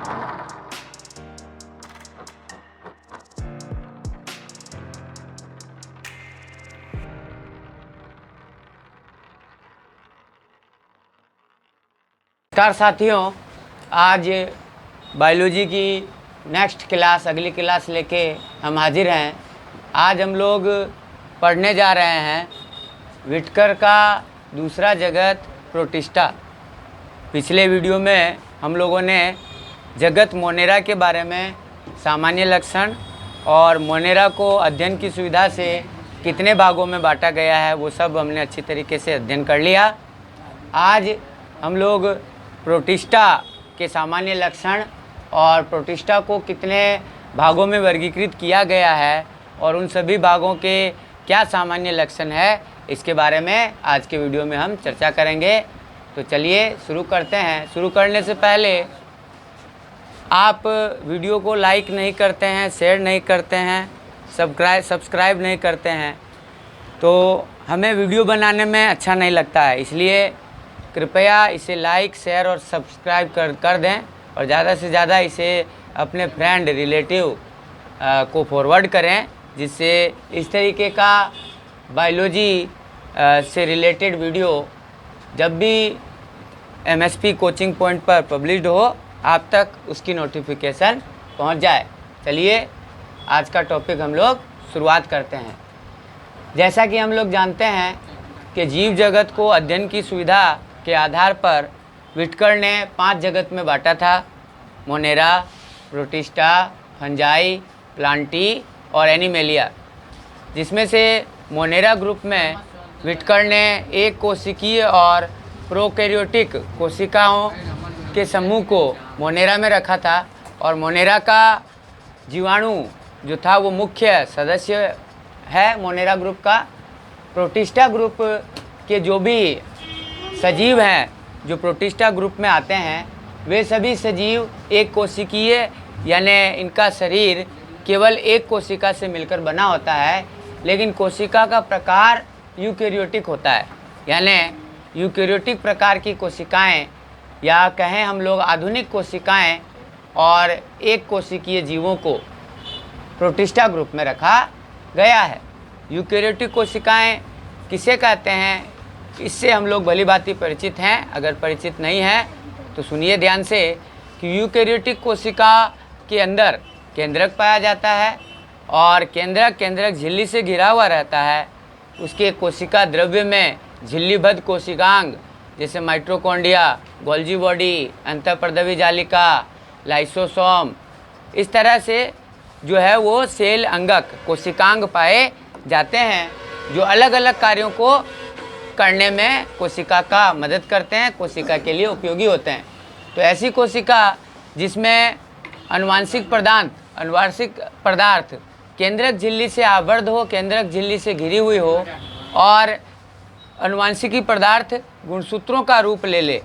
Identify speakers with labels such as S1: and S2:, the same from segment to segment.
S1: नमस्कार साथियों, आज बायोलॉजी की नेक्स्ट क्लास अगली क्लास लेके हम हाजिर हैं। आज हम लोग पढ़ने जा रहे हैं व्हिटकर का दूसरा जगत प्रोटिस्टा। पिछले वीडियो में हम लोगों ने जगत मोनेरा के बारे में सामान्य लक्षण और मोनेरा को अध्ययन की सुविधा से कितने भागों में बांटा गया है वो सब हमने अच्छी तरीके से अध्ययन कर लिया। आज हम लोग प्रोटिस्टा के सामान्य लक्षण और प्रोटिस्टा को कितने भागों में वर्गीकृत किया गया है और उन सभी भागों के क्या सामान्य लक्षण है इसके बारे में आज के वीडियो में हम चर्चा करेंगे। तो चलिए शुरू करते हैं। शुरू करने से पहले आप वीडियो को लाइक नहीं करते हैं, शेयर नहीं करते हैं, सब्सक्राइब नहीं करते हैं तो हमें वीडियो बनाने में अच्छा नहीं लगता है। इसलिए कृपया इसे लाइक, शेयर और सब्सक्राइब कर दें और ज़्यादा से ज़्यादा इसे अपने फ्रेंड रिलेटिव को फॉरवर्ड करें, जिससे इस तरीके का बायोलॉजी से रिलेटेड वीडियो जब भी एमएसपी कोचिंग पॉइंट पर पब्लिश्ड हो आप तक उसकी नोटिफिकेशन पहुंच जाए। चलिए आज का टॉपिक हम लोग शुरुआत करते हैं। जैसा कि हम लोग जानते हैं कि जीव जगत को अध्ययन की सुविधा के आधार पर व्हिटकर ने 5 जगत में बांटा था: मोनेरा, प्रोटिस्टा, फंजाई, प्लांटी और एनिमेलिया। जिसमें से मोनेरा ग्रुप में व्हिटकर ने एक कोशिकीय और प्रोकैरियोटिक कोशिकाओं के समूह को मोनेरा में रखा था और मोनेरा का जीवाणु जो था वो मुख्य सदस्य है मोनेरा ग्रुप का। प्रोटिस्टा ग्रुप के जो भी सजीव हैं जो प्रोटिस्टा ग्रुप में आते हैं वे सभी सजीव एक कोशिकीय यानी इनका शरीर केवल एक कोशिका से मिलकर बना होता है, लेकिन कोशिका का प्रकार यूकैरियोटिक होता है। यानी यूकैरियोटिक प्रकार की कोशिकाएं या कहें हम लोग आधुनिक कोशिकाएं और एक कोशिकीय जीवों को प्रोटिस्टा ग्रुप में रखा गया है। यूकैरियोटिक कोशिकाएं किसे कहते हैं इससे हम लोग भली भांति परिचित हैं। अगर परिचित नहीं हैं तो सुनिए ध्यान से कि यूकैरियोटिक कोशिका के अंदर केंद्रक पाया जाता है और केंद्रक झिल्ली से घिरा हुआ रहता है। उसके कोशिका द्रव्य में झिल्लीबद्ध कोशिकांग जैसे माइटोकॉन्ड्रिया, गोल्जी बॉडी, अंतःपर्दवी जालिका, लाइसोसोम, इस तरह से जो है वो सेल अंगक कोशिकांग पाए जाते हैं जो अलग अलग कार्यों को करने में कोशिका का मदद करते हैं, कोशिका के लिए उपयोगी होते हैं। तो ऐसी कोशिका जिसमें अनुवांशिक पदार्थ केंद्रक झिल्ली से आवृत हो, केंद्रक झिल्ली से घिरी हुई हो और अनुवांशिकी पदार्थ गुणसूत्रों का रूप ले ले,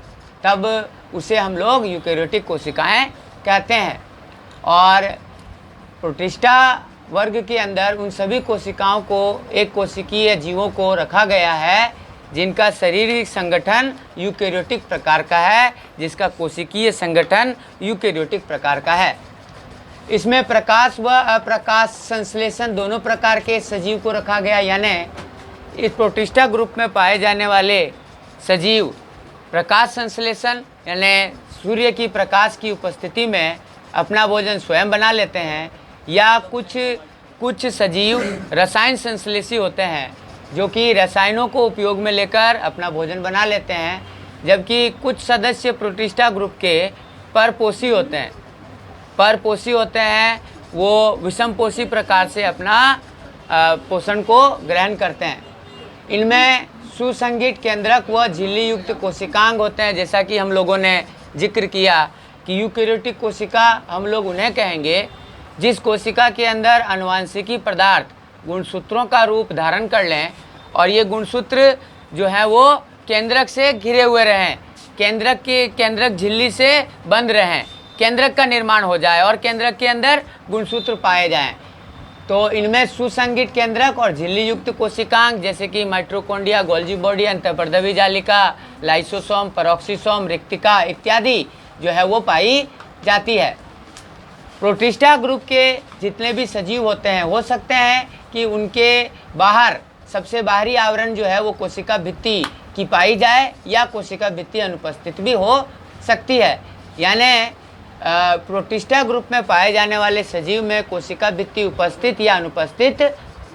S1: तब उसे हम लोग यूकैरियोटिक कोशिकाएं कहते हैं। और प्रोटिस्टा वर्ग के अंदर उन सभी कोशिकाओं को एक कोशिकीय जीवों को रखा गया है जिनका शारीरिक संगठन यूकैरियोटिक प्रकार का है, जिसका कोशिकीय संगठन यूकैरियोटिक प्रकार का है। इसमें प्रकाश व अप्रकाश संश्लेषण दोनों प्रकार के सजीव को रखा गया। यानी इस प्रोटिस्टा ग्रुप में पाए जाने वाले सजीव प्रकाश संश्लेषण यानी सूर्य की प्रकाश की उपस्थिति में अपना भोजन स्वयं बना लेते हैं, या कुछ सजीव रसायन संश्लेषी होते हैं जो कि रसायनों को उपयोग में लेकर अपना भोजन बना लेते हैं, जबकि कुछ सदस्य प्रोटिस्टा ग्रुप के परपोषी होते हैं। वो विषमपोषी प्रकार से अपना पोषण को ग्रहण करते हैं। इनमें सुसंगठित केंद्रक व झिल्ली युक्त कोशिकांग होते हैं। जैसा कि हम लोगों ने जिक्र किया कि यूकैरियोटिक कोशिका हम लोग उन्हें कहेंगे जिस कोशिका के अंदर अनुवांशिकी पदार्थ गुणसूत्रों का रूप धारण कर लें और ये गुणसूत्र जो है वो केंद्रक से घिरे हुए रहें, केंद्रक झिल्ली से बंद रहें, केंद्रक का निर्माण हो जाए और केंद्रक के अंदर गुणसूत्र पाए जाएं। तो इनमें सुसंगठित केंद्रक और झिल्ली युक्त कोशिकांग जैसे कि माइटोकॉन्ड्रिया, गोल्जी बॉडी, अंतःपर्दवी जालिका, लाइसोसोम, पेरोक्सिसोम, रिक्तिका इत्यादि जो है वो पाई जाती है। प्रोटिस्टा ग्रुप के जितने भी सजीव होते हैं, हो सकते हैं कि उनके बाहर सबसे बाहरी आवरण जो है वो कोशिका भित्ति की पाई जाए या कोशिका भित्ति अनुपस्थित भी हो सकती है। यानी प्रोटिस्टा ग्रुप में पाए जाने वाले सजीव में कोशिका भित्ति उपस्थित या अनुपस्थित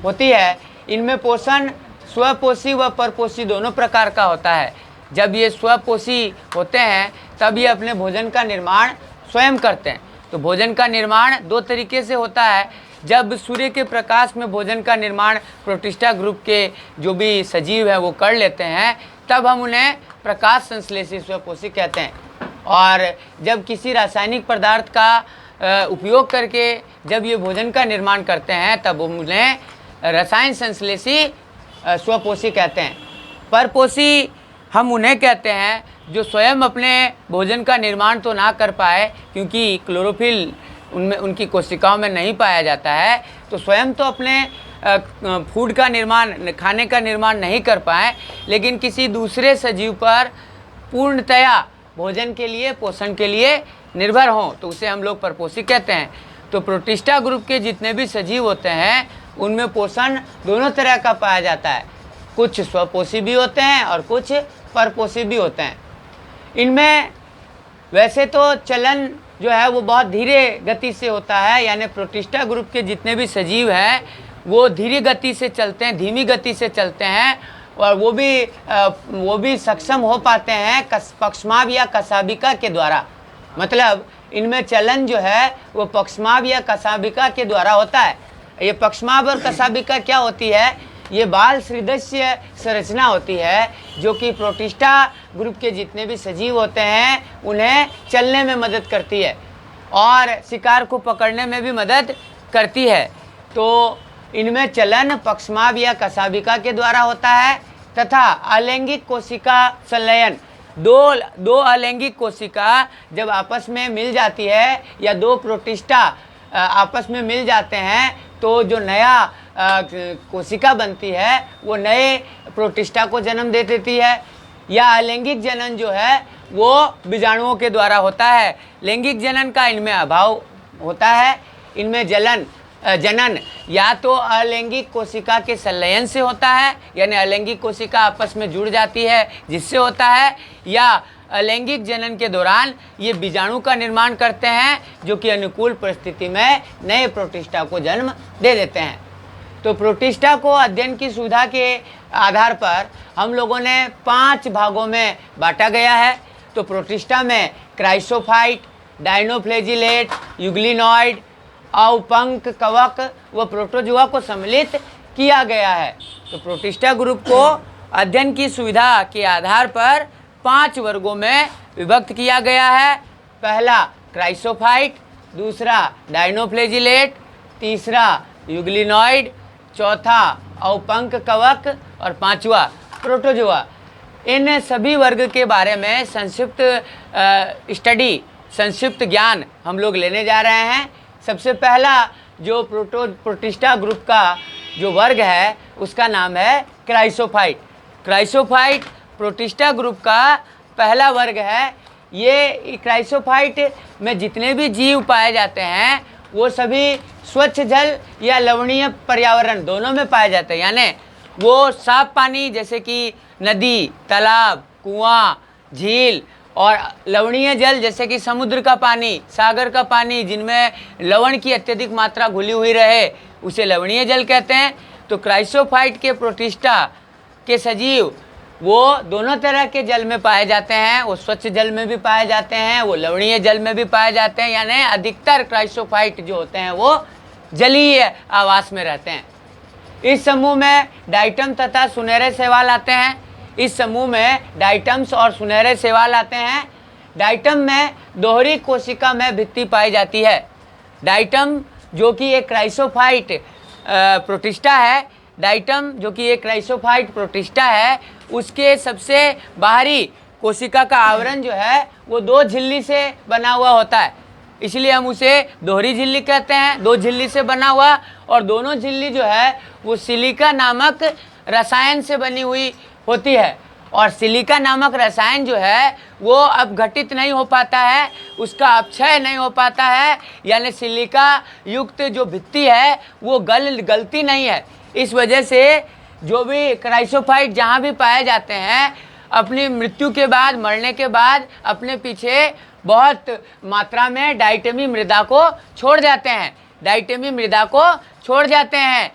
S1: होती है। इनमें पोषण स्वपोषी व परपोषी दोनों प्रकार का होता है। जब ये स्वपोषी होते हैं तब ये अपने भोजन का निर्माण स्वयं करते हैं। तो भोजन का निर्माण दो तरीके से होता है। जब सूर्य के प्रकाश में भोजन का निर्माण प्रोटिस्टा ग्रुप के जो भी सजीव है वो कर लेते हैं, तब हम उन्हें प्रकाश संश्लेषी स्वपोषी कहते हैं। और जब किसी रासायनिक पदार्थ का उपयोग करके जब ये भोजन का निर्माण करते हैं, तब हम उन्हें रसायन संश्लेषी स्वपोषी कहते हैं। परपोषी हम उन्हें कहते हैं जो स्वयं अपने भोजन का निर्माण तो ना कर पाए, क्योंकि क्लोरोफिल उनमें उनकी कोशिकाओं में नहीं पाया जाता है, तो स्वयं तो अपने फूड का निर्माण, खाने का निर्माण नहीं कर पाए, लेकिन किसी दूसरे सजीव पर पूर्णतया भोजन के लिए, पोषण के लिए निर्भर हों, तो उसे हम लोग परपोषी कहते हैं। तो प्रोटिस्टा ग्रुप के जितने भी सजीव होते हैं उनमें पोषण दोनों तरह का पाया जाता है। कुछ स्वपोषी भी होते हैं और कुछ परपोषी भी होते हैं। इनमें वैसे तो चलन जो है वो बहुत धीरे गति से होता है, यानी प्रोटिस्टा ग्रुप के जितने भी सजीव हैं वो धीरे गति से चलते हैं, धीमी गति से चलते हैं, और वो भी सक्षम हो पाते हैं पक्षमाभ या कशाभिका के द्वारा। मतलब इनमें चलन जो है वो पक्षमाभ या कशाभिका के द्वारा होता है। ये पक्षमाभ और कशाभिका क्या होती है? ये बाल सदृश्य संरचना होती है जो कि प्रोटिस्टा ग्रुप के जितने भी सजीव होते हैं उन्हें चलने में मदद करती है और शिकार को पकड़ने में भी मदद करती है। तो इनमें चलन पक्षमाभ या कशाभिका के द्वारा होता है तथा अलैंगिक कोशिका संलयन, दो अलैंगिक कोशिका जब आपस में मिल जाती है या दो प्रोटिस्टा आपस में मिल जाते हैं तो जो नया कोशिका बनती है वो नए प्रोटिस्टा को जन्म दे देती है। या अलैंगिक जनन जो है वो बीजाणुओं के द्वारा होता है। लैंगिक जनन का इनमें अभाव होता है। इनमें जनन या तो अलैंगिक कोशिका के संलयन से होता है, यानी अलैंगिक कोशिका आपस में जुड़ जाती है जिससे होता है, या अलैंगिक जनन के दौरान ये बीजाणु का निर्माण करते हैं जो कि अनुकूल परिस्थिति में नए प्रोटिस्टा को जन्म दे देते हैं। तो प्रोटिस्टा को अध्ययन की सुविधा के आधार पर हम लोगों ने 5 भागों में बांटा गया है। तो प्रोटिस्टा में क्राइसोफाइट, डायनोफ्लैजिलेट, यूग्लिनॉइड, अवपंक, कवक व प्रोटोजुआ को सम्मिलित किया गया है। तो प्रोटिस्टा ग्रुप को अध्ययन की सुविधा के आधार पर 5 वर्गों में विभक्त किया गया है। पहला क्राइसोफाइट, दूसरा डायनोफ्लैजिलेट, तीसरा यूग्लिनॉइड, चौथा अवपंक कवक और 5वां प्रोटोजुआ। इन सभी वर्ग के बारे में संक्षिप्त ज्ञान हम लोग लेने जा रहे हैं। सबसे पहला जो प्रोटिस्टा ग्रुप का जो वर्ग है उसका नाम है क्राइसोफाइट। क्राइसोफाइट प्रोटिस्टा ग्रुप का पहला वर्ग है। ये क्राइसोफाइट में जितने भी जीव पाए जाते हैं वो सभी स्वच्छ जल या लवणीय पर्यावरण दोनों में पाए जाते हैं, यानी वो साफ पानी जैसे कि नदी, तालाब, कुआं, झील, और लवणीय जल जैसे कि समुद्र का पानी, सागर का पानी जिनमें लवण की अत्यधिक मात्रा घुली हुई रहे उसे लवणीय जल कहते हैं। तो क्राइसोफाइट के प्रोटिस्टा के सजीव वो दोनों तरह के जल में पाए जाते हैं। वो स्वच्छ जल में भी पाए जाते हैं, वो लवणीय जल में भी पाए जाते हैं, यानी अधिकतर क्राइसोफाइट जो होते हैं वो जलीय आवास में रहते हैं। इस समूह में डाइटम तथा सुनहरे शैवाल आते हैं। इस समूह में डाइटम्स और सुनहरे शैवाल आते हैं। डाइटम में दोहरी कोशिका में भित्ति पाई जाती है। डाइटम जो कि एक क्राइसोफाइट प्रोटिस्टा है, डाइटम जो कि एक क्राइसोफाइट प्रोटिस्टा है, उसके सबसे बाहरी कोशिका का आवरण जो है वो 2 झिल्ली से बना हुआ होता है, इसलिए हम उसे दोहरी झिल्ली कहते हैं। 2 झिल्ली से बना हुआ, और दोनों झिल्ली जो है वो सिलिका नामक रसायन से बनी हुई होती है। और सिलिका नामक रसायन जो है वो अब घटित नहीं हो पाता है, उसका अपक्षय नहीं हो पाता है, यानी सिलिका युक्त जो भित्ति है वो गलती नहीं है। इस वजह से जो भी क्राइसोफाइट जहाँ भी पाए जाते हैं, अपनी मृत्यु के बाद, मरने के बाद अपने पीछे बहुत मात्रा में डाइटमी मृदा को छोड़ जाते हैं, डाइटमी मृदा को छोड़ जाते हैं।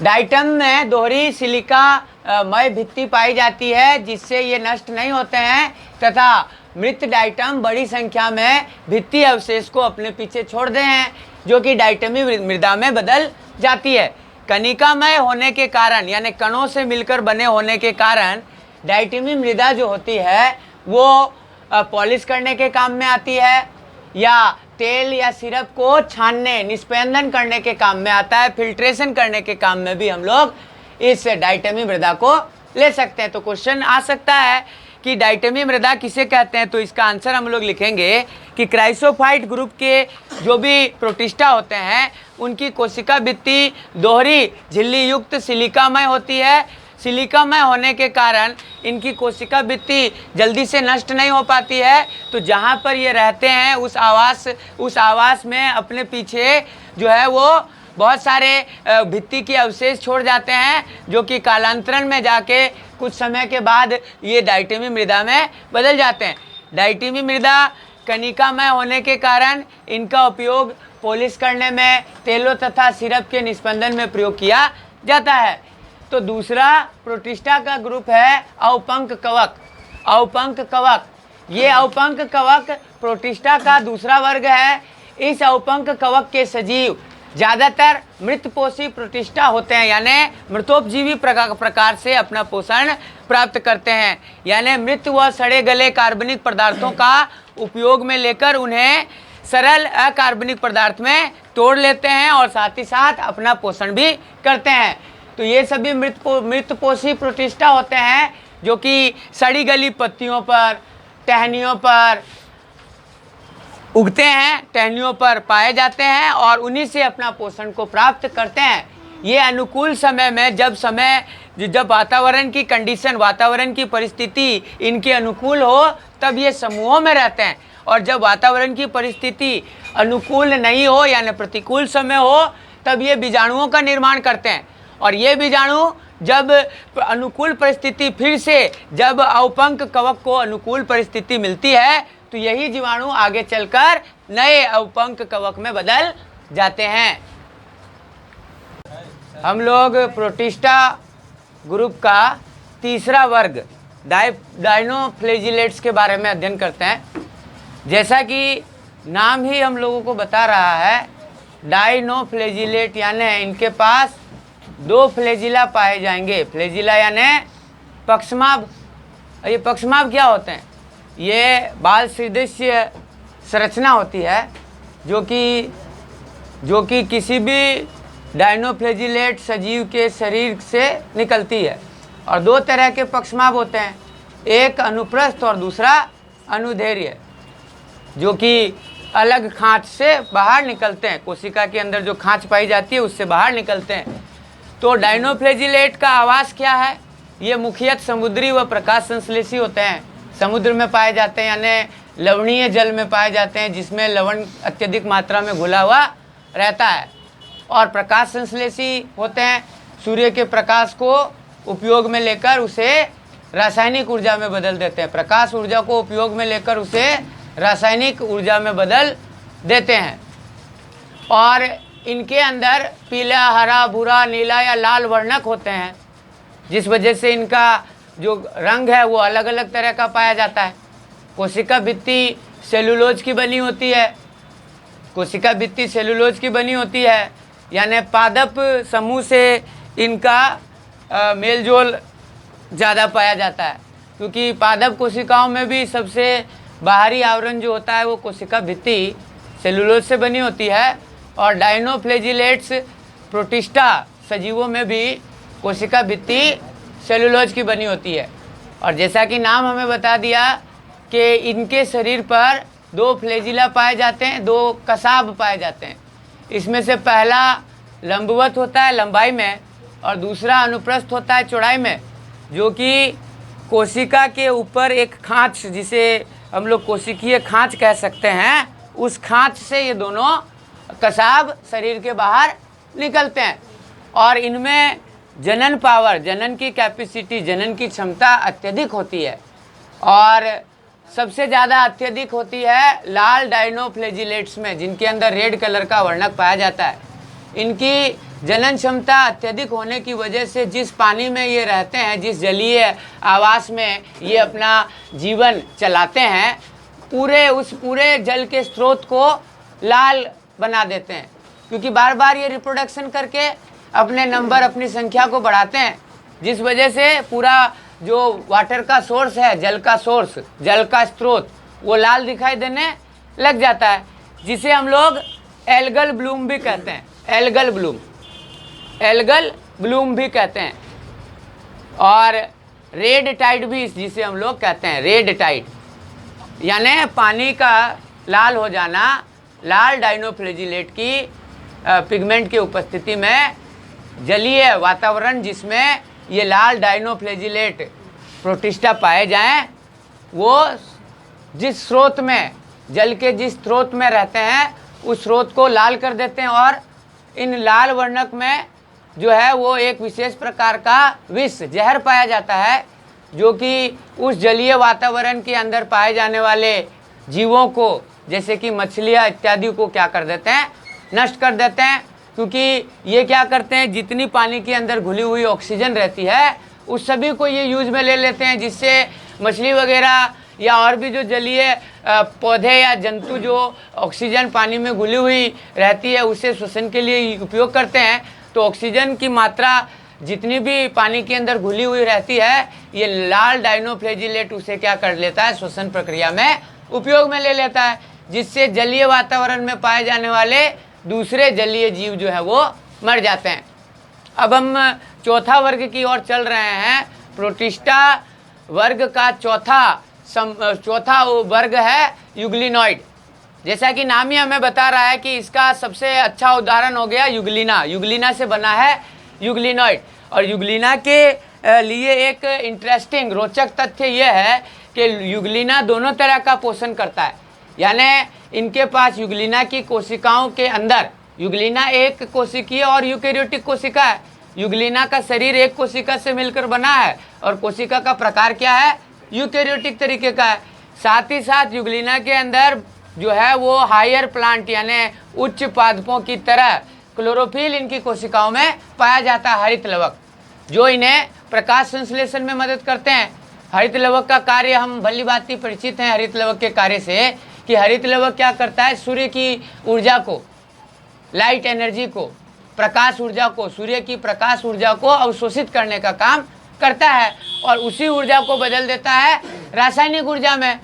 S1: डाइटम में दोहरी सिलिका मय भित्ति पाई जाती है, जिससे ये नष्ट नहीं होते हैं तथा मृत डाइटम बड़ी संख्या में भित्ति अवशेष को अपने पीछे छोड़ते हैं, जो कि डाइटमी मृदा में बदल जाती है। कणिकामय होने के कारण, यानी कणों से मिलकर बने होने के कारण डाइटमी मृदा जो होती है वो पॉलिश करने के काम में आती है, या तेल या सिरप को छानने, निष्पंदन करने के काम में आता है, फिल्ट्रेशन करने के काम में भी हम लोग इस डाइटमी मृदा को ले सकते हैं। तो क्वेश्चन आ सकता है कि डाइटमी मृदा किसे कहते हैं, तो इसका आंसर हम लोग लिखेंगे कि क्राइसोफाइट ग्रुप के जो भी प्रोटिस्टा होते हैं उनकी कोशिका भित्ति दोहरी झिल्ली युक्त सिलिकामय होती है। सिलिकामय होने के कारण इनकी कोशिका भित्ति जल्दी से नष्ट नहीं हो पाती है, तो जहाँ पर ये रहते हैं उस आवास में अपने पीछे जो है वो बहुत सारे भित्ति के अवशेष छोड़ जाते हैं, जो कि कालांतरण में जाके कुछ समय के बाद ये डाइटमी मृदा में बदल जाते हैं। डाइटमी मृदा कणिकामय होने के कारण इनका उपयोग पॉलिश करने में, तेलों तथा सिरप के निष्पंदन में प्रयोग किया जाता है। तो दूसरा प्रोटिस्टा का ग्रुप है अवपंक कवक। अवपंक कवक, ये अवपंक कवक प्रोटिस्टा का दूसरा वर्ग है। इस अवपंक कवक के सजीव ज़्यादातर मृतपोषी प्रोटिस्टा होते हैं, यानी मृतोपजीवी प्रकार से अपना पोषण प्राप्त करते हैं, यानी मृत व सड़े गले कार्बनिक पदार्थों का उपयोग में लेकर उन्हें सरल अकार्बनिक पदार्थ में तोड़ लेते हैं और साथ ही साथ अपना पोषण भी करते हैं। तो ये सभी मृतपोषी प्रोटिस्टा होते हैं, जो कि सड़ी गली पत्तियों पर, टहनियों पर उगते हैं, टहनियों पर पाए जाते हैं और उन्हीं से अपना पोषण को प्राप्त करते हैं। ये अनुकूल समय में जब वातावरण की कंडीशन, वातावरण की परिस्थिति इनके अनुकूल हो तब ये समूहों में रहते हैं, और जब वातावरण की परिस्थिति अनुकूल नहीं हो यानी प्रतिकूल समय हो तब ये बीजाणुओं का निर्माण करते हैं। और ये बीजाणु जब अनुकूल परिस्थिति, फिर से जब अवपंक कवक को अनुकूल परिस्थिति मिलती है तो यही जीवाणु आगे चलकर नए अवपंक कवक में बदल जाते हैं। हम लोग प्रोटिस्टा ग्रुप का तीसरा वर्ग डायनोफ्लैजिलेट्स के बारे में अध्ययन करते हैं। जैसा कि नाम ही हम लोगों को बता रहा है, डायनोफ्लैजिलेट यानी इनके पास दो फ्लैजिला पाए जाएंगे। फ्लैजिला यानी पक्षमाभ। ये पक्षमाभ क्या होते हैं? ये बाल सदृश्य संरचना होती है जो कि किसी भी डायनोफ्लैजिलेट सजीव के शरीर से निकलती है। और दो तरह के पक्षमाभ होते हैं, एक अनुप्रस्थ और दूसरा अनुदैर्घ्य, जो कि अलग खांच से बाहर निकलते हैं। कोशिका के अंदर जो खांच पाई जाती है उससे बाहर निकलते हैं। तो डायनोफ्लैजिलेट का आवास क्या है? ये मुख्यतः समुद्री व प्रकाश संश्लेषी होते हैं। समुद्र में पाए जाते हैं, यानी लवणीय जल में पाए जाते हैं जिसमें लवण अत्यधिक मात्रा में घुला हुआ रहता है। और प्रकाश संश्लेषी होते हैं, सूर्य के प्रकाश को उपयोग में लेकर उसे रासायनिक ऊर्जा में बदल देते हैं। प्रकाश ऊर्जा को उपयोग में लेकर उसे रासायनिक ऊर्जा में बदल देते हैं। और इनके अंदर पीला, हरा, भूरा, नीला या लाल वर्णक होते हैं, जिस वजह से इनका जो रंग है वो अलग अलग तरह का पाया जाता है। कोशिका भित्ति सेलुलोज की बनी होती है। कोशिका भित्ति सेलुलोज की बनी होती है, यानी पादप समूह से इनका मेलजोल ज़्यादा पाया जाता है, क्योंकि पादप कोशिकाओं में भी सबसे बाहरी आवरण जो होता है वो कोशिका भित्ति सेलुलोज से बनी होती है। और डायनोफ्लैजिलेट्स प्रोटिस्टा सजीवों में भी कोशिका भित्ति सेलुलोज की बनी होती है। और जैसा कि नाम हमें बता दिया कि इनके शरीर पर दो फ्लैजिला पाए जाते हैं, दो कसाब पाए जाते हैं। इसमें से पहला लंबवत होता है लंबाई में और दूसरा अनुप्रस्थ होता है चौड़ाई में, जो कि कोशिका के ऊपर एक खांच, जिसे हम लोग कोशिकीय खांच कह सकते हैं, उस खांच से ये दोनों कसाब शरीर के बाहर निकलते हैं। और इनमें जनन पावर, जनन की कैपेसिटी, जनन की क्षमता अत्यधिक होती है और सबसे ज़्यादा अत्यधिक होती है लाल डायनोफ्लेजिलेट्स में, जिनके अंदर रेड कलर का वर्णक पाया जाता है। इनकी जनन क्षमता अत्यधिक होने की वजह से जिस पानी में ये रहते हैं, जिस जलीय आवास में ये अपना जीवन चलाते हैं, उस पूरे जल के स्रोत को लाल बना देते हैं, क्योंकि बार बार ये रिप्रोडक्शन करके अपने नंबर, अपनी संख्या को बढ़ाते हैं, जिस वजह से पूरा जो वाटर का सोर्स है, जल का सोर्स, जल का स्रोत, वो लाल दिखाई देने लग जाता है, जिसे हम लोग एल्गल ब्लूम भी कहते हैं। एल्गल ब्लूम भी कहते हैं। और रेड टाइड भी, जिसे हम लोग कहते हैं रेड टाइड, यानी पानी का लाल हो जाना, लाल डायनोफ्लेजिलेट की पिगमेंट की उपस्थिति में जलीय वातावरण जिसमें ये लाल डायनोफ्लेजिलेट प्रोटिस्टा पाए जाएं, वो जिस स्रोत में, जल के जिस स्रोत में रहते हैं, उस स्रोत को लाल कर देते हैं। और इन लाल वर्णक में जो है वो एक विशेष प्रकार का विष, जहर पाया जाता है, जो कि उस जलीय वातावरण के अंदर पाए जाने वाले जीवों को, जैसे कि मछलियाँ इत्यादि को क्या कर देते हैं, नष्ट कर देते हैं। क्योंकि ये क्या करते हैं, जितनी पानी के अंदर घुली हुई ऑक्सीजन रहती है, उस सभी को ये यूज में ले लेते हैं, जिससे मछली वगैरह या और भी जो जलीय पौधे या जंतु जो ऑक्सीजन पानी में घुली हुई रहती है उसे श्वसन के लिए उपयोग करते हैं। तो ऑक्सीजन की मात्रा जितनी भी पानी के अंदर घुली हुई रहती है, ये लाल डायनोफ्लेजिलेट उसे क्या कर लेता है, श्वसन प्रक्रिया में उपयोग में ले लेता है, जिससे जलीय वातावरण में पाए जाने वाले दूसरे जलीय जीव जो है वो मर जाते हैं। अब हम चौथा वर्ग की ओर चल रहे हैं। प्रोटिस्टा वर्ग का चौथा वर्ग है यूग्लिनॉइड। जैसा कि नाम ही हमें बता रहा है कि इसका सबसे अच्छा उदाहरण हो गया यूग्लिना। यूग्लिना से बना है यूग्लिनॉइड। और यूग्लिना के लिए एक इंटरेस्टिंग, रोचक तथ्य यह है कि यूग्लिना दोनों तरह का पोषण करता है। यानी इनके पास यूग्लिना की कोशिकाओं के अंदर, यूग्लिना एक कोशिकीय और यूकेरियोटिक कोशिका है। यूग्लिना का शरीर एक कोशिका से मिलकर बना है और कोशिका का प्रकार क्या है, यूकेरियोटिक तरीके का है। साथ ही साथ यूग्लिना के अंदर जो है वो हायर प्लांट यानी उच्च पादपों की तरह क्लोरोफिल इनकी कोशिकाओं में पाया जाता है, हरित लवक, जो इन्हें प्रकाश संश्लेषण में मदद करते हैं। हरित लवक का कार्य हम भली भांति परिचित हैं हरित लवक के कार्य से, कि हरित लवक क्या करता है, सूर्य की ऊर्जा को, लाइट एनर्जी को, प्रकाश ऊर्जा को, सूर्य की प्रकाश ऊर्जा को अवशोषित करने का काम करता है और उसी ऊर्जा को बदल देता है रासायनिक ऊर्जा में।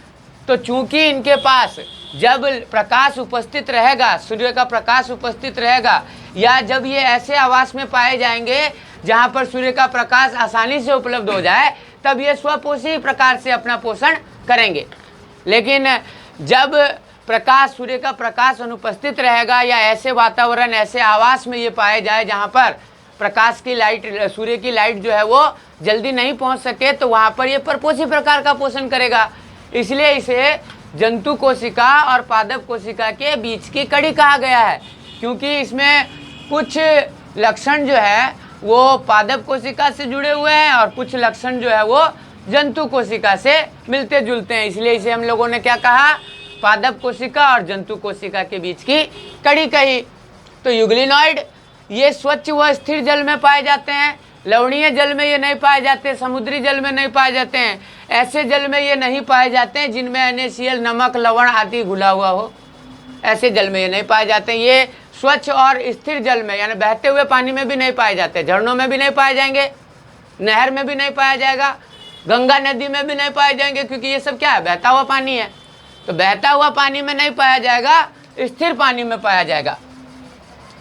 S1: तो चूंकि इनके पास जब प्रकाश उपस्थित रहेगा, सूर्य का प्रकाश उपस्थित रहेगा, या जब ये ऐसे आवास में पाए जाएंगे जहाँ पर सूर्य का प्रकाश आसानी से उपलब्ध हो जाए, तब ये स्वपोषी प्रकार से अपना पोषण करेंगे। लेकिन जब प्रकाश, सूर्य का प्रकाश अनुपस्थित रहेगा या ऐसे वातावरण, ऐसे आवास में ये पाए जाए जहाँ पर प्रकाश की लाइट, सूर्य की लाइट जो है वो जल्दी नहीं पहुँच सके, तो वहाँ पर ये परपोषी प्रकार का पोषण करेगा। इसलिए इसे जंतु कोशिका और पादप कोशिका के बीच की कड़ी कहा गया है, क्योंकि इसमें कुछ लक्षण जो है वो पादप कोशिका से जुड़े हुए हैं और कुछ लक्षण जो है वो जंतु कोशिका से मिलते जुलते हैं। इसलिए इसे हम लोगों ने क्या कहा, पादप कोशिका और जंतु कोशिका के बीच की कड़ी कही। तो यूग्लिनॉइड ये स्वच्छ व स्थिर जल में पाए जाते हैं, लवणीय जल में ये नहीं पाए जाते, समुद्री जल में नहीं पाए जाते हैं, ऐसे जल में ये नहीं पाए जाते हैं जिनमें NaCl, नमक, लवण आदि घुला हुआ हो, ऐसे जल में ये नहीं पाए जाते हैं। ये स्वच्छ और स्थिर जल में, यानी बहते हुए पानी में भी नहीं पाए जाते, झरनों में भी नहीं पाए जाएंगे, नहर में भी नहीं पाया जाएगा, गंगा नदी में भी नहीं पाए जाएंगे, क्योंकि ये सब क्या है, बहता हुआ पानी है। तो बहता हुआ पानी में नहीं पाया जाएगा, स्थिर पानी में पाया जाएगा।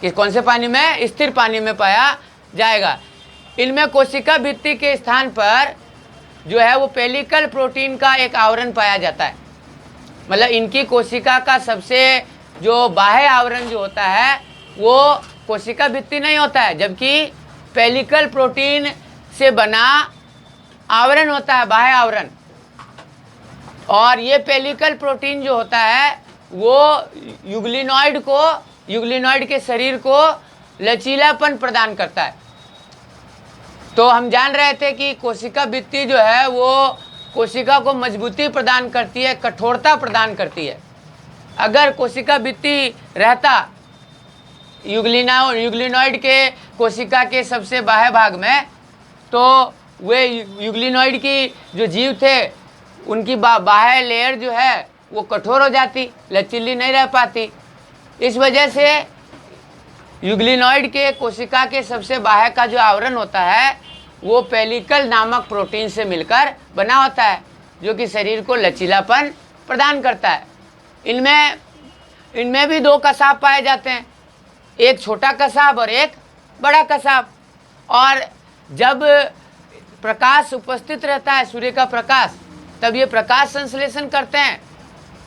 S1: कि कौन से पानी में, स्थिर पानी में पाया जाएगा। इनमें कोशिका भित्ति के स्थान पर जो है वो पेलिकल प्रोटीन का एक आवरण पाया जाता है। मतलब इनकी कोशिका का सबसे जो बाह्य आवरण जो होता है वो कोशिका भित्ति नहीं होता है, जबकि पेलिकल प्रोटीन से बना आवरण होता है, बाह्य आवरण। और ये पेलिकल प्रोटीन जो होता है वो यूग्लिनॉइड के शरीर को लचीलापन प्रदान करता है। तो हम जान रहे थे कि कोशिका भित्ति जो है वो कोशिका को मजबूती प्रदान करती है, कठोरता प्रदान करती है। अगर कोशिका भित्ति रहता यूग्लिनॉइड के कोशिका के सबसे बाह्य भाग में, तो वे यूग्लिनॉइड की जो जीव थे उनकी बाह्य लेयर जो है वो कठोर हो जाती, लचीली नहीं रह पाती। इस वजह से यूग्लिनॉइड के कोशिका के सबसे बाहर का जो आवरण होता है वो पेलिकल नामक प्रोटीन से मिलकर बना होता है, जो कि शरीर को लचीलापन प्रदान करता है। इनमें भी दो कसाब पाए जाते हैं, एक छोटा कसाब और एक बड़ा कसाब। और जब प्रकाश उपस्थित रहता है, सूर्य का प्रकाश, तब ये प्रकाश संश्लेषण करते हैं,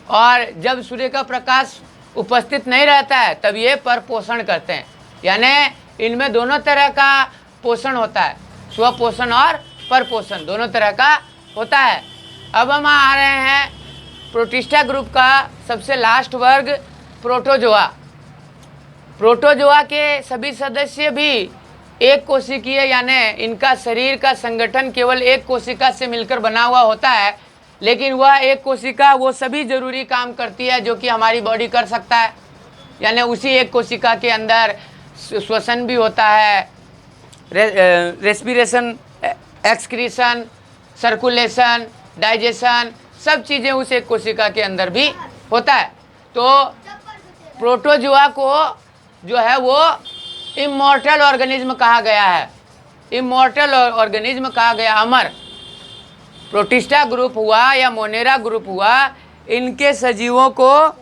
S1: और जब सूर्य का प्रकाश उपस्थित नहीं रहता है तब ये परपोषण करते हैं। यानी इनमें दोनों तरह का पोषण होता है, स्वपोषण और परपोषण दोनों तरह का होता है। अब हम आ रहे हैं प्रोटिस्टा ग्रुप का सबसे लास्ट वर्ग, प्रोटोजोआ। प्रोटोजोआ के सभी सदस्य भी एक कोशिकीय, यानी इनका शरीर का संगठन केवल एक कोशिका से मिलकर बना हुआ होता है, लेकिन वह एक कोशिका वो सभी जरूरी काम करती है जो कि हमारी बॉडी कर सकता है। यानी उसी एक कोशिका के अंदर श्वसन भी होता है, रेस्पिरेशन, एक्सक्रीशन, सर्कुलेशन, डाइजेशन, सब चीज़ें उस एक कोशिका के अंदर भी होता है। तो प्रोटोजोआ को जो है वो इमॉर्टल ऑर्गेनिज्म कहा गया है, इमॉर्टल ऑर्गेनिज्म कहा गया, अमर। प्रोटिस्टा ग्रुप हुआ या मोनेरा ग्रुप हुआ, इनके सजीवों को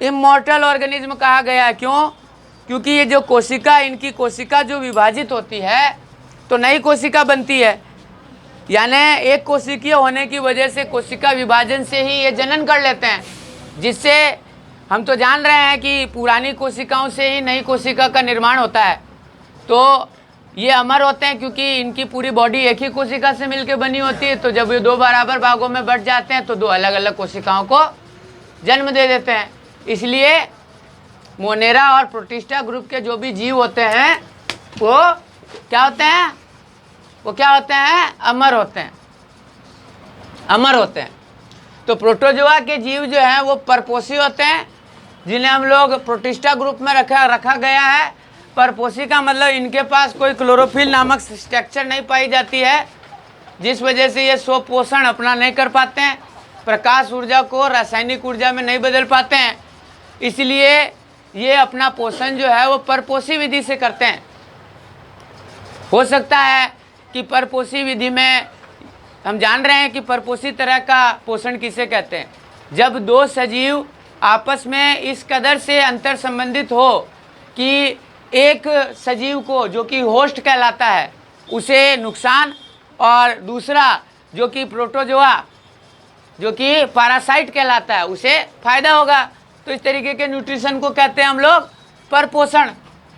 S1: इमॉर्टल ऑर्गेनिज्म कहा गया है। क्यों? क्योंकि ये जो कोशिका, इनकी कोशिका जो विभाजित होती है तो नई कोशिका बनती है। यानी एक कोशिकीय होने की वजह से कोशिका विभाजन से ही ये जनन कर लेते हैं, जिससे हम तो जान रहे हैं कि पुरानी कोशिकाओं से ही नई कोशिका का निर्माण होता है। तो ये अमर होते हैं क्योंकि इनकी पूरी बॉडी एक ही कोशिका से मिलकर बनी होती है। तो जब ये दो बराबर भागों में बट जाते हैं तो दो अलग अलग कोशिकाओं को जन्म दे देते हैं। इसलिए मोनेरा और प्रोटिस्टा ग्रुप के जो भी जीव होते हैं वो क्या होते हैं? वो क्या होते हैं? अमर होते हैं, अमर होते हैं। तो प्रोटोजोआ के जीव जो हैं वो परपोषी होते हैं, जिन्हें हम लोग प्रोटिस्टा ग्रुप में रखा गया है। परपोषी का मतलब इनके पास कोई क्लोरोफिल नामक स्ट्रक्चर नहीं पाई जाती है, जिस वजह से ये स्वपोषण अपना नहीं कर पाते हैं, प्रकाश ऊर्जा को रासायनिक ऊर्जा में नहीं बदल पाते हैं। इसलिए ये अपना पोषण जो है वो परपोषी विधि से करते हैं। हो सकता है कि परपोषी विधि में हम जान रहे हैं कि परपोषी तरह का पोषण किसे कहते हैं, जब दो सजीव आपस में इस कदर से अंतर संबंधित हो कि एक सजीव को, जो कि होस्ट कहलाता है, उसे नुकसान, और दूसरा जो कि प्रोटोजोआ, जो कि पैरासाइट कहलाता है, उसे फायदा होगा। तो इस तरीके के न्यूट्रिशन को कहते हैं हम लोग परपोषण।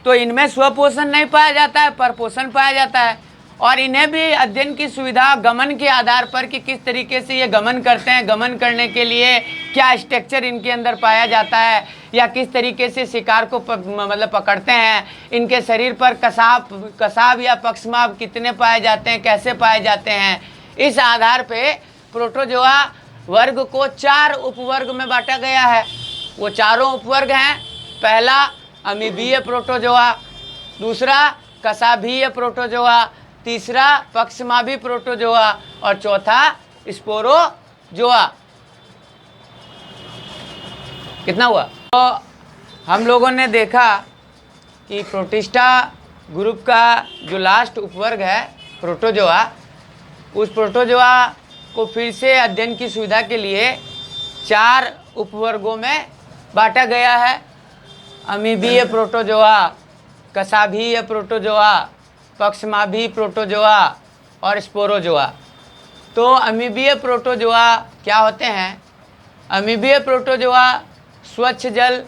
S1: तो इनमें स्वपोषण नहीं पाया जाता है, परपोषण पाया जाता है। और इन्हें भी अध्ययन की सुविधा गमन के आधार पर कि किस तरीके से ये गमन करते हैं, गमन करने के लिए क्या स्ट्रक्चर इनके अंदर पाया जाता है, या किस तरीके से शिकार को मतलब पकड़ते हैं, इनके शरीर पर कसाब या पक्षमाप कितने पाए जाते हैं, कैसे पाए जाते हैं, इस आधार पे प्रोटोजोआ वर्ग को 4 उपवर्ग में बांटा गया है। वो चारों उपवर्ग हैं, पहला अमीबीय प्रोटोजोआ, दूसरा कसाभीय प्रोटोजोआ, तीसरा पक्षमाभी प्रोटोजोआ, और चौथा स्पोरोजोआ। कितना हुआ? तो हम लोगों ने देखा कि प्रोटिस्टा ग्रुप का जो लास्ट उपवर्ग है प्रोटोजोआ, उस प्रोटोजोआ को फिर से अध्ययन की सुविधा के लिए 4 उपवर्गों में बांटा गया है। अमीबीय प्रोटोजोआ, कसाभीय प्रोटोजोआ, पक्षमाभी प्रोटोजोआ और स्पोरोजोआ। तो अमीबीय प्रोटोजोआ क्या होते हैं? अमीबीय प्रोटोजोआ स्वच्छ जल,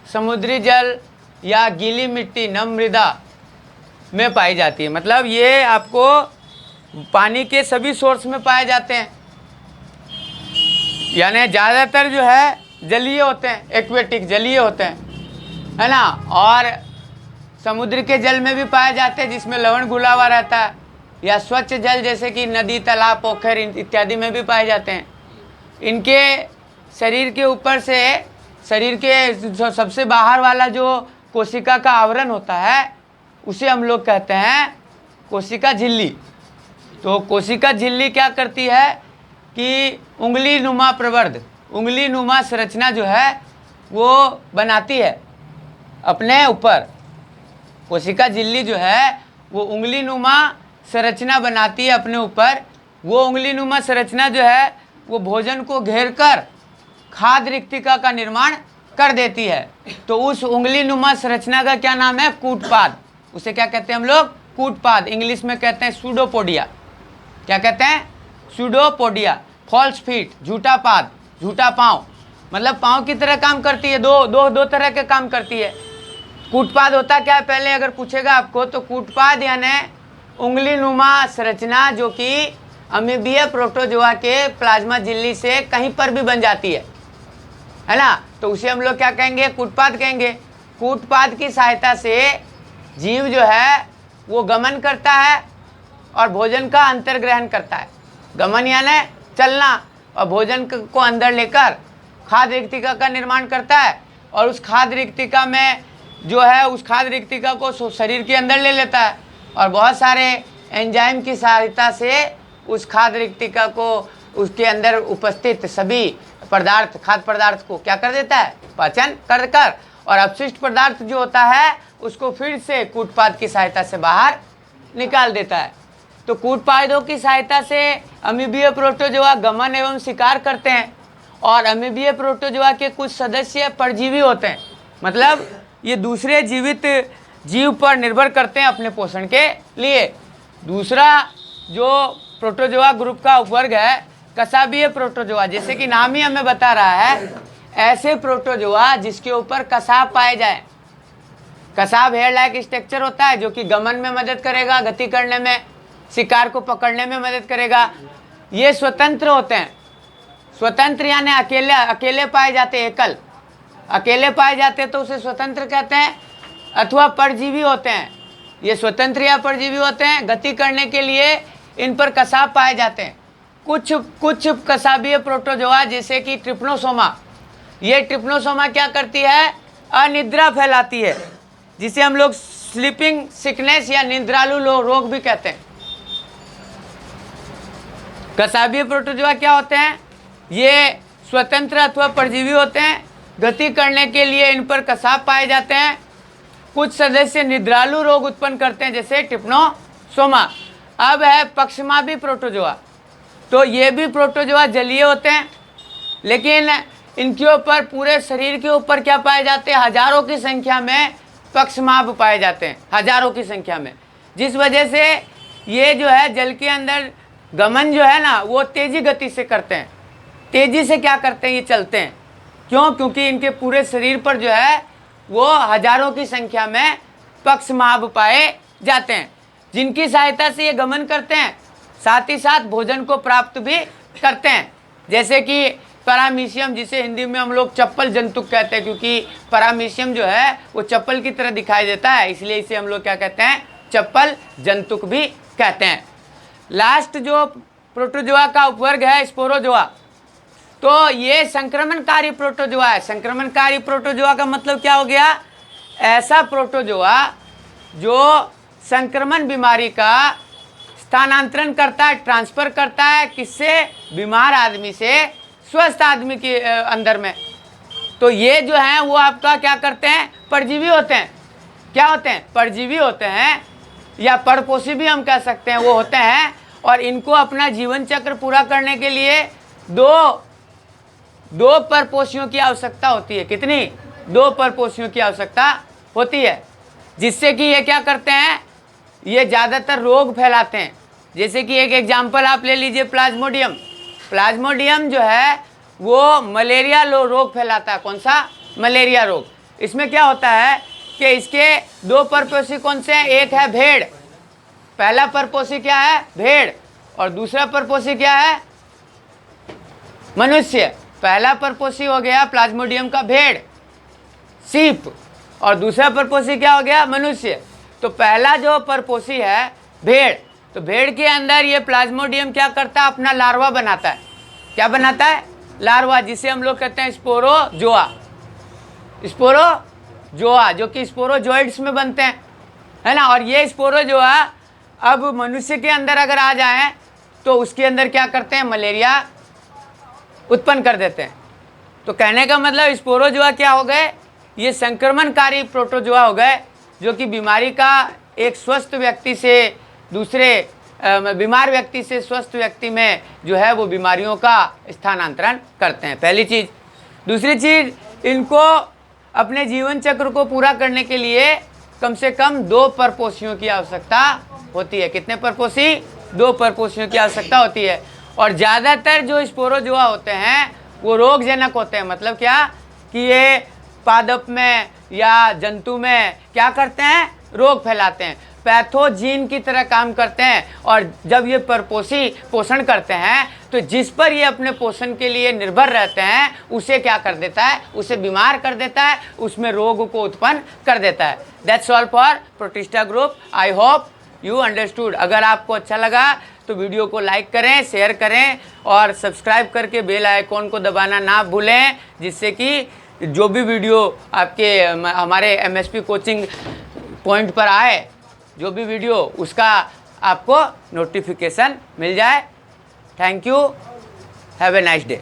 S1: समुद्री जल या गीली मिट्टी, नम मृदा में पाई जाती है। मतलब ये आपको पानी के सभी सोर्स में पाए जाते हैं, यानी ज़्यादातर जो है जलीय होते हैं, एक्वेटिक जलीय होते हैं, है ना। और समुद्र के जल में भी पाए जाते हैं जिसमें लवण घुला हुआ रहता है, या स्वच्छ जल जैसे कि नदी, तालाब, पोखर इत्यादि में भी पाए जाते हैं। इनके शरीर के ऊपर से, शरीर के सबसे बाहर वाला जो कोशिका का आवरण होता है उसे हम लोग कहते हैं कोशिका झिल्ली। तो कोशिका झिल्ली क्या करती है कि उंगली नुमा प्रवर्ध, उंगली नुमा संरचना जो है वो बनाती है अपने ऊपर। कोशिका झिल्ली जो है वो उंगली नुमा संरचना बनाती है अपने ऊपर। वो उंगली नुमा संरचना जो है वो भोजन को घेर कर खाद्य रिक्तिका का निर्माण कर देती है। तो उस उंगली नुमा संरचना का क्या नाम है? कूटपाद। उसे क्या कहते हैं हम लोग? कूटपाद। इंग्लिश में कहते हैं सूडोपोडिया। क्या कहते हैं? सूडोपोडिया। फॉल्स फीट, झूठा पाद, झूठा पाँव, मतलब पाँव की तरह काम करती है। दो तरह के काम करती है। कूटपाद होता क्या है, पहले अगर पूछेगा आपको तो कूटपाद यानी उंगली नुमा संरचना जो कि अमीबीय प्रोटोजोआ के प्लाज्मा झिल्ली से कहीं पर भी बन जाती है ना। तो उसे हम लोग क्या कहेंगे? कूटपाद कहेंगे। कूटपाद की सहायता से जीव जो है वो गमन करता है और भोजन का अंतर्ग्रहण करता है। गमन यानी चलना, और भोजन को अंदर लेकर खाद्य रिक्तिका का निर्माण करता है, और उस खाद्य रिक्तिका में जो है उस खाद्य रिक्तिका को शरीर के अंदर ले लेता है, और बहुत सारे एंजाइम की सहायता से उस खाद्य रिक्तिका को उसके अंदर उपस्थित सभी पदार्थ, खाद्य पदार्थ को क्या कर देता है? पाचन कर और अपशिष्ट पदार्थ जो होता है उसको फिर से कूटपाद की सहायता से बाहर निकाल देता है। तो कूटपादों की सहायता से अमीबीय प्रोटोजोआ गमन एवं शिकार करते हैं, और अमीबीय प्रोटोजोआ के कुछ सदस्य परजीवी होते हैं, मतलब ये दूसरे जीवित जीव पर निर्भर करते हैं अपने पोषण के लिए। दूसरा जो प्रोटोजोआ ग्रुप का उपवर्ग है कसाबीय प्रोटोजोआ, जैसे कि नाम ही हमें बता रहा है, ऐसे प्रोटोजोआ जिसके ऊपर कसाब पाए जाए। कसाब हेयर लाइक स्ट्रक्चर होता है जो कि गमन में मदद करेगा, गति करने में, शिकार को पकड़ने में मदद करेगा। ये स्वतंत्र होते हैं। स्वतंत्र यानी अकेले पाए जाते हैं, एकल अकेले पाए जाते हैं तो उसे स्वतंत्र कहते हैं। अथवा परजीवी होते हैं, ये स्वतंत्र या परजीवी होते हैं। गति करने के लिए इन पर कसाब पाए जाते हैं। कुछ कसाबीय प्रोटोजोआ जैसे कि ट्रिप्नोसोमा, ये ट्रिप्नोसोमा क्या करती है? अनिद्रा फैलाती है, जिसे हम लोग स्लीपिंग सिकनेस या निद्रालु रोग भी कहते हैं। कसाबीय प्रोटोजोआ क्या होते हैं? ये स्वतंत्र अथवा परजीवी होते हैं। गति करने के लिए इन पर कसाब पाए जाते हैं। कुछ सदस्य निद्रालु रोग उत्पन्न करते हैं जैसे ट्रिप्नोसोमा। अब है पक्षमाभी प्रोटोजोआ। तो ये भी प्रोटोजोआ जलीय होते हैं, लेकिन इनके ऊपर पूरे शरीर के ऊपर क्या पाए जाते हैं? हजारों की संख्या में पक्षमाभ पाए जाते हैं, हजारों की संख्या में। जिस वजह से ये जो है जल के अंदर गमन जो है ना वो तेजी गति से करते हैं। तेजी से क्या करते हैं? ये चलते हैं। क्यों? क्योंकि इनके पूरे शरीर पर जो है वो हजारों की संख्या में पक्षमाभ पाए जाते हैं, जिनकी सहायता से ये गमन करते हैं, साथ ही साथ भोजन को प्राप्त भी करते हैं। जैसे कि पैरामीशियम, जिसे हिंदी में हम लोग चप्पल जंतुक कहते हैं, क्योंकि पैरामीशियम जो है वो चप्पल की तरह दिखाई देता है, इसलिए इसे हम लोग क्या कहते हैं? चप्पल जंतुक भी कहते हैं। लास्ट जो प्रोटोजोआ का उपवर्ग है स्पोरोजोआ, तो ये संक्रमणकारी प्रोटोजोआ है। संक्रमणकारी प्रोटोजोआ का मतलब क्या हो गया? ऐसा प्रोटोजोआ जो संक्रमण बीमारी का स्थानांतरण करता है, ट्रांसफर करता है, किससे? बीमार आदमी से स्वस्थ आदमी के अंदर में। तो ये जो हैं वो आपका क्या करते हैं? परजीवी होते हैं। क्या होते हैं? परजीवी होते हैं, या परपोषी भी हम कह सकते हैं, वो होते हैं। और इनको अपना जीवन चक्र पूरा करने के लिए दो परपोषियों की आवश्यकता होती है। कितनी? 2 परपोषियों की आवश्यकता होती है, जिससे कि ये क्या करते हैं? ये ज़्यादातर रोग फैलाते हैं। जैसे कि एक एग्जाम्पल आप ले लीजिए, प्लाज्मोडियम। प्लाज्मोडियम जो है वो मलेरिया रोग फैलाता है। कौन सा? मलेरिया रोग। इसमें क्या होता है कि इसके 2 परपोषी कौन से हैं? एक है भेड़। पहला परपोषी क्या है? भेड़। और दूसरा परपोषी क्या है? मनुष्य। पहला परपोषी हो गया प्लाज्मोडियम का भेड़, सीप, और दूसरा परपोषी क्या हो गया? मनुष्य। तो पहला जो परपोषी है भेड़, तो भेड़ के अंदर ये प्लाज्मोडियम क्या करता है? अपना लार्वा बनाता है। क्या बनाता है? लार्वा, जिसे हम लोग कहते हैं स्पोरोजोआ। स्पोरोजोआ जो कि स्पोरोजोइड्स में बनते हैं, है ना। और ये स्पोरोजोआ अब मनुष्य के अंदर अगर आ जाए तो उसके अंदर क्या करते हैं? मलेरिया उत्पन्न कर देते हैं। तो कहने का मतलब स्पोरोजोआ क्या हो गए? ये संक्रमणकारी प्रोटोजोआ हो गए, जो कि बीमारी का एक स्वस्थ व्यक्ति से दूसरे बीमार व्यक्ति से स्वस्थ व्यक्ति में जो है वो बीमारियों का स्थानांतरण करते हैं, पहली चीज़। दूसरी चीज़, इनको अपने जीवन चक्र को पूरा करने के लिए कम से कम 2 परपोषियों की आवश्यकता होती है। कितने परपोषी? 2 परपोषियों की आवश्यकता होती है। और ज़्यादातर जो स्पोरोजोआ होते हैं वो रोगजनक होते हैं। मतलब क्या कि ये पादप में या जंतु में क्या करते हैं? रोग फैलाते हैं, पैथोजीन की तरह काम करते हैं। और जब ये परपोषी पोषण करते हैं तो जिस पर ये अपने पोषण के लिए निर्भर रहते हैं उसे क्या कर देता है? उसे बीमार कर देता है, उसमें रोग को उत्पन्न कर देता है। That's all for protista group. I hope you understood. अगर आपको अच्छा लगा तो वीडियो को लाइक करें, शेयर करें और सब्सक्राइब करके बेल आइकॉन को दबाना ना भूलें, जिससे कि जो भी वीडियो आपके हमारे MSP कोचिंग पॉइंट पर आए, जो भी वीडियो, उसका आपको नोटिफिकेशन मिल जाए। Thank you, have a nice day.